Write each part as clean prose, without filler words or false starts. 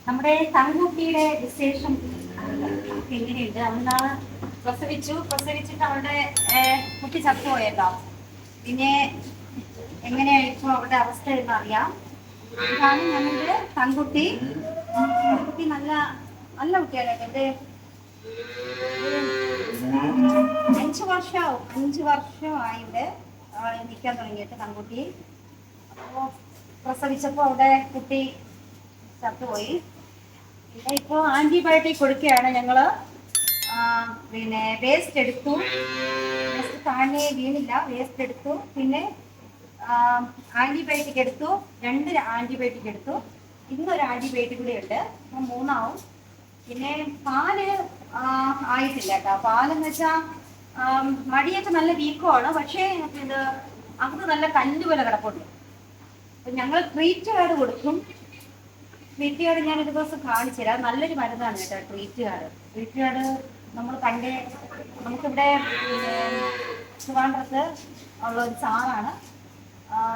നമ്മുടെ തങ്കുട്ടിയുടെ വിശേഷം എങ്ങനെയുണ്ട്? അന്നാണ് പ്രസവിച്ചിട്ട് അവളുടെ കുട്ടി ചത്തുപോയല്ലോ. പിന്നെ എങ്ങനെയായിരിക്കും അവളുടെ അവസ്ഥ എന്ന് അറിയാം. ഇതാണ് ഞങ്ങളുടെ തങ്കുട്ടി. തങ്കുട്ടി നല്ല നല്ല കുട്ടിയാണ്. എന്റെ 5 വർഷമായി ഇവിടെ നിൽക്കാൻ തുടങ്ങിയിട്ട് തങ്കുട്ടി. അപ്പോൾ പ്രസവിച്ചപ്പോൾ അവിടെ കുട്ടി ചത്തുപോയി. പിന്നെ ഇപ്പോൾ ആന്റിബയോട്ടിക് കൊടുക്കുകയാണ് ഞങ്ങള്. പിന്നെ വേസ്റ്റ് എടുത്തു, വേസ്റ്റ് താഴെ വീണില്ല, വേസ്റ്റ് എടുത്തു. പിന്നെ ആന്റിബയോട്ടിക് എടുത്തു, 2 ആന്റിബയോട്ടിക് എടുത്തു. ഇന്നൊരു ആന്റിബയോട്ടിക് കൂടി ഉണ്ട്, അപ്പം 3 പിന്നെ പാല് ആയിട്ടില്ല കേട്ടോ. പാലെന്ന് വെച്ചാൽ മടിയൊക്കെ നല്ല വീക്കമാണ്, പക്ഷേ ഇത് അകത്ത് നല്ല കല്ല് പോലെ കിടപ്പുണ്ട്. അപ്പം ഞങ്ങൾ ട്രീറ്റ് കാർഡ് കൊടുക്കും. ട്രീറ്റ് കാർഡ് ഞാൻ ഒരു ദിവസം കാണിച്ചു തരാം. നല്ലൊരു മരുന്നാണ് കേട്ടോ ട്രീറ്റ് കാർഡ്. ട്രീറ്റ് കാർഡ് നമ്മൾ നമുക്കിവിടെ ട്രിവാൻഡ്രത്ത് ഉള്ള ഒരു സാറാണ്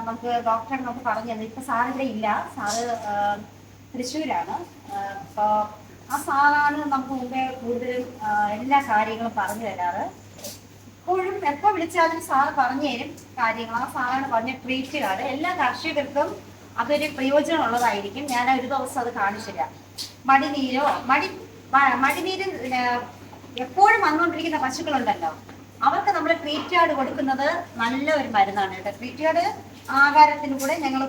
നമുക്ക് ഡോക്ടറെ നമുക്ക് പറഞ്ഞു തന്നത്. ഇപ്പം സാറിവിടെ ഇല്ല, സാറ് തൃശ്ശൂരാണ്. അപ്പോൾ ആ സാറാണ് നമുക്ക് മുമ്പേ കൂടുതലും എല്ലാ കാര്യങ്ങളും പറഞ്ഞു തരാറ്. എപ്പോഴും എപ്പോൾ വിളിച്ചാലും സാറ് പറഞ്ഞു തരും കാര്യങ്ങൾ. ആ സാറാണ് പറഞ്ഞ ട്രീറ്റ് കാർഡ് എല്ലാ കർഷകർക്കും അതൊരു പ്രയോജനമുള്ളതായിരിക്കും. ഞാൻ ഒരു ദിവസം അത് കാണിച്ചു തരാം. മടിനീര് എപ്പോഴും വന്നുകൊണ്ടിരിക്കുന്ന പശുക്കളുണ്ടല്ലോ, അവർക്ക് നമ്മൾ ട്രീറ്റ് കാർഡ് കൊടുക്കുന്നത് നല്ല ഒരു മരുന്നാണ് കേട്ടോ. ട്രീറ്റ് കാർഡ് ആഹാരത്തിന് കൂടെ ഞങ്ങൾ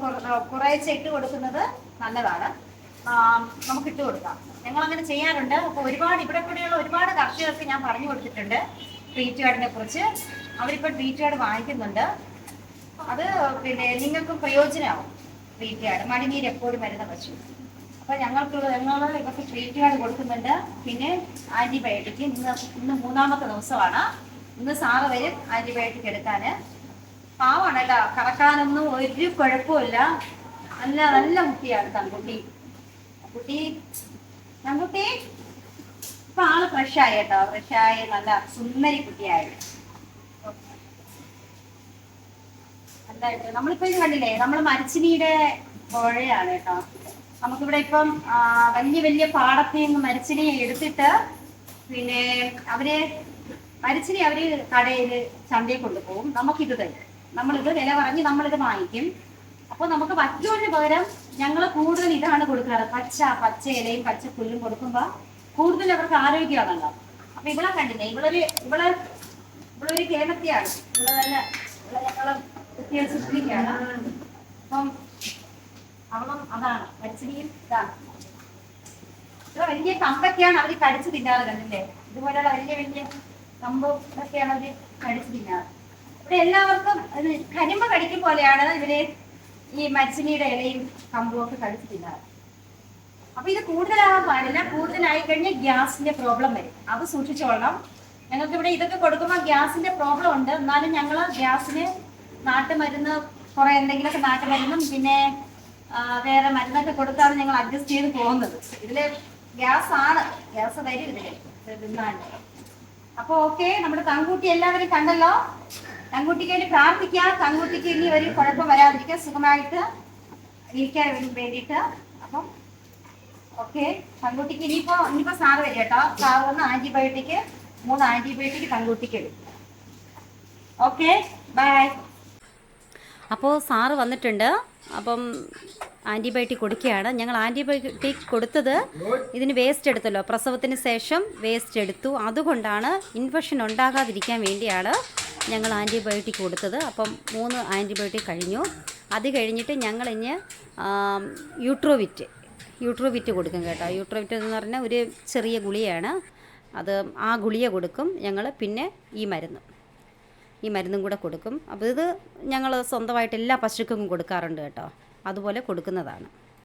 കുറേശ്ശെ ഇട്ട് കൊടുക്കുന്നത് നല്ലതാണ്. നമുക്ക് ഇട്ട് കൊടുക്കാം, ഞങ്ങൾ അങ്ങനെ ചെയ്യാറുണ്ട്. അപ്പോൾ ഇവിടെ കൂടെയുള്ള ഒരുപാട് കർഷകർക്ക് ഞാൻ പറഞ്ഞു കൊടുത്തിട്ടുണ്ട് ട്രീറ്റ് കാർഡിനെ കുറിച്ച്. അവരിപ്പോൾ ട്രീറ്റ് കാർഡ് വാങ്ങിക്കുന്നുണ്ട്. അത് പിന്നെ നിങ്ങൾക്കും പ്രയോജനമാവും. ട്രീറ്റ് കാർഡ് മടിനീര് എപ്പോഴും വരുന്ന പശു. അപ്പോൾ ഞങ്ങൾ ഇവർക്ക് ട്രീറ്റ് കാർഡ് കൊടുക്കുന്നുണ്ട്. പിന്നെ ആന്റിബയോട്ടിക് ഇന്ന് 3ാമത്തെ ദിവസമാണ്. ഇന്ന് സാറ് വരും ആന്റിബയോട്ടിക് എടുക്കാൻ. പാവാണ് കേട്ടോ, കറക്കാനൊന്നും ഒരു കുഴപ്പമില്ല. നല്ല നല്ല കുട്ടിയാണ് തങ്കുട്ടി. ഇപ്പൊ ആള് ഫ്രഷായി കേട്ടോ, ഫ്രഷായി നല്ല സുന്ദരി കുട്ടിയായി. എന്തായിട്ട് നമ്മളിപ്പോ ഇത് കണ്ടില്ലേ, നമ്മൾ മരച്ചിനിയുടെ പുഴയാണ് കേട്ടോ. നമുക്കിവിടെ ഇപ്പം വലിയ വലിയ പാടത്തിൽ നിന്ന് മരച്ചിനി എടുത്തിട്ട് പിന്നെ മരച്ചിനി അവര് കടയിൽ ചന്തയിൽ കൊണ്ടുപോകും. നമുക്കിത് തരും, നമ്മളിത് വില പറഞ്ഞ് നമ്മളിത് വാങ്ങിക്കും. അപ്പോൾ നമുക്ക് വറ്റൂരിന് പകരം ഞങ്ങൾ കൂടുതൽ ഇതാണ് കൊടുക്കാറ്. പച്ച ഇലയും പച്ച പുല്ലും കൊടുക്കുമ്പോൾ കൂടുതൽ അവർക്ക് ആരോഗ്യമാണല്ലോ. അപ്പൊ ഇവിടെ കണ്ടില്ലേ, ഇവളൊരു കേരളത്തെയാണ്. ഞങ്ങള് കുട്ടിയെ സൃഷ്ടിക്കുകയാണ്. അപ്പം അവളും അതാണ്, മരച്ചിനിയും ഇതാണ്. ഇത്ര വലിയ കമ്പൊക്കെയാണ് അവര് കടിച്ചു തിന്നാറ്. കണ്ടില്ലേ, ഇതുപോലെയുള്ള വലിയ വലിയ കമ്പും ഇതൊക്കെയാണ് അവര് കടിച്ചു തിന്നാറ്. ഇവിടെ എല്ലാവർക്കും കരിമ്പ് കടിക്കും പോലെയാണ് ഇവര് ഈ മരച്ചിനിയുടെ ഇലയും കമ്പും ഒക്കെ കടിച്ചു തിന്നാറ്. അപ്പൊ ഇത് കൂടുതലാകാൻ പാടില്ല. കൂടുതലായി കഴിഞ്ഞാൽ ഗ്യാസിന്റെ പ്രോബ്ലം വരും, അത് സൂക്ഷിച്ചോളണം. ഞങ്ങൾക്ക് ഇവിടെ ഇതൊക്കെ കൊടുക്കുമ്പോൾ ഗ്യാസിന്റെ പ്രോബ്ലം ഉണ്ട്. എന്നാലും ഞങ്ങൾ ഗ്യാസിന് നാട്ടുമരുന്ന് കുറെ എന്തെങ്കിലുമൊക്കെ നാട്ടുമരുന്നും പിന്നെ വേറെ മരുന്നൊക്കെ കൊടുത്താണ് ഞങ്ങൾ അഡ്ജസ്റ്റ് ചെയ്ത് പോകുന്നത്. ഇതില് ഗ്യാസ് വരും ഇതില് തിന്നാണ്ട്. അപ്പൊ ഓക്കെ, നമ്മുടെ തങ്കുട്ടി എല്ലാവരും കണ്ടല്ലോ. തങ്കുട്ടിക്ക് വേണ്ടി പ്രാർത്ഥിക്കാം. തങ്കുട്ടിക്ക് ഇനി ഒരു കുഴപ്പം വരാതിരിക്കാൻ, സുഖമായിട്ട് ഇരിക്കാൻ വേണ്ടിയിട്ട്. അപ്പം ഓക്കെ, തങ്കുട്ടിക്ക് ഇനിയിപ്പോ സാറ് വരും കേട്ടോ. സാറ് വന്ന് 3 ആന്റിബയോട്ടിക് തങ്കുട്ടിക്ക് എടുക്കും. Okay, by. അപ്പോൾ സാറ് വന്നിട്ടുണ്ട്. അപ്പം ആൻറ്റിബയോട്ടിക് കൊടുക്കുകയാണ്. ഞങ്ങൾ ആൻറ്റിബയോട്ടിക് കൊടുത്തത് ഇതിന് വേസ്റ്റ് എടുത്തല്ലോ, പ്രസവത്തിന് ശേഷം വേസ്റ്റ് എടുത്തു. അതുകൊണ്ടാണ് ഇൻഫെക്ഷൻ ഉണ്ടാകാതിരിക്കാൻ വേണ്ടിയാണ് ഞങ്ങൾ ആൻറ്റിബയോട്ടിക് കൊടുത്തത്. അപ്പം 3 ആൻറ്റിബയോട്ടിക് കഴിഞ്ഞു. അത് കഴിഞ്ഞിട്ട് ഞങ്ങളിഞ്ഞ് യൂട്രോവിറ്റ് കൊടുക്കും കേട്ടോ. യൂട്രോവിറ്റ് എന്ന് പറഞ്ഞാൽ ഒരു ചെറിയ ഗുളികയാണ്. ആ ഗുളിക കൊടുക്കും ഞങ്ങൾ. പിന്നെ ഈ മരുന്നും കൂടെ കൊടുക്കും. അപ്പോൾ ഇത് ഞങ്ങൾ സ്വന്തമായിട്ട് എല്ലാ പശുക്കൾക്കും കൊടുക്കാറുണ്ട് കേട്ടോ. അതുപോലെ കൊടുക്കുന്നതാണ്.